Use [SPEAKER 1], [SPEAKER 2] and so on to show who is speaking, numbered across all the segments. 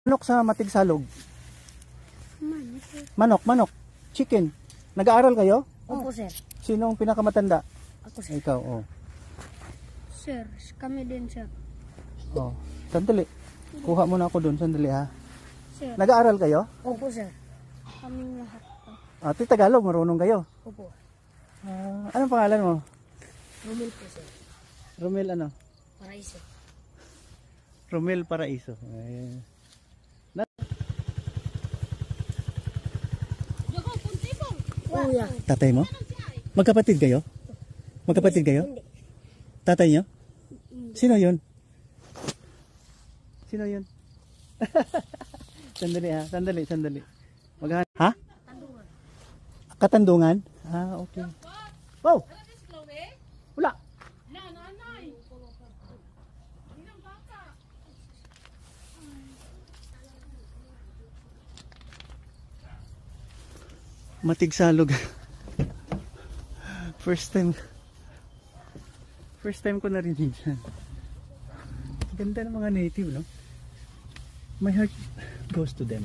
[SPEAKER 1] Manok sa Matigsalog.
[SPEAKER 2] Manok.
[SPEAKER 1] Manok. Chicken. Nag-aaral kayo?
[SPEAKER 2] Opo, sir.
[SPEAKER 1] Sinong pinakamatanda?
[SPEAKER 2] Ako, sir.
[SPEAKER 1] Ikaw, oh.
[SPEAKER 2] Sir, kami din, sir.
[SPEAKER 1] Oh, sandali. Kuha muna ako dun, sandali ha.
[SPEAKER 2] Sir.
[SPEAKER 1] Nag-aaral kayo?
[SPEAKER 2] Opo, sir. Kaming lahat.
[SPEAKER 1] Ah, Tagalog, marunong kayo.
[SPEAKER 2] Opo.
[SPEAKER 1] Anong pangalan mo?
[SPEAKER 2] Romel po, sir.
[SPEAKER 1] Romel ano?
[SPEAKER 2] Paraiso.
[SPEAKER 1] Romel Paraiso.
[SPEAKER 2] Kuya.
[SPEAKER 1] Tatay mo? Magkapatid kayo? Magkapatid kayo?
[SPEAKER 2] Hindi.
[SPEAKER 1] Tatay niyo? Sino yun? Sino yun? Sandali ha, sandali. Ha?
[SPEAKER 2] Tandungan.
[SPEAKER 1] Katandungan? Ah, okay. Wow! Wala! Matigsalog. First time ko narinig yan. Ganda ng mga native, no? My heart goes to them.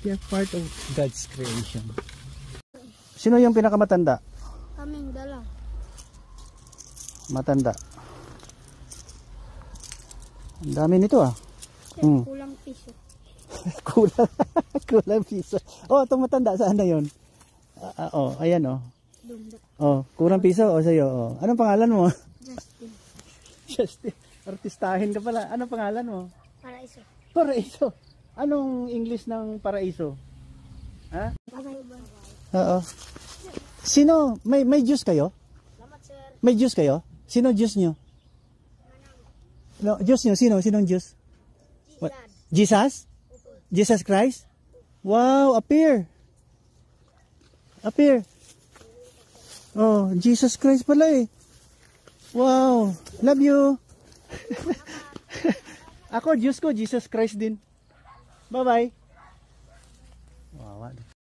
[SPEAKER 1] They are part of God's creation. Sino yung pinakamatanda?
[SPEAKER 2] Kaming dala.
[SPEAKER 1] Matanda. Ang dami nito ah.
[SPEAKER 2] Sir, kulang piso.
[SPEAKER 1] Kulang piso. Oh, itong matanda, saan na yun? Oh, ayan oh.
[SPEAKER 2] Dumda.
[SPEAKER 1] Oh, kulang piso o sa'yo. Oh. Anong pangalan mo?
[SPEAKER 2] Justin.
[SPEAKER 1] Justin. Artistahin ka pala. Anong pangalan mo?
[SPEAKER 2] Paraiso.
[SPEAKER 1] Paraiso. Anong English ng paraiso? Ha?
[SPEAKER 2] Paraiso.
[SPEAKER 1] Oo. Sino? May juice kayo?
[SPEAKER 2] Salamat, sir.
[SPEAKER 1] May juice kayo? Sino juice nyo? No, juice nyo? Sinong juice? What? Jesus? Jesus Christ? Wow, appear. Oh, Jesus Christ pala eh. Wow, love you. Ako, Diyos ko, Jesus Christ din. Bye-bye.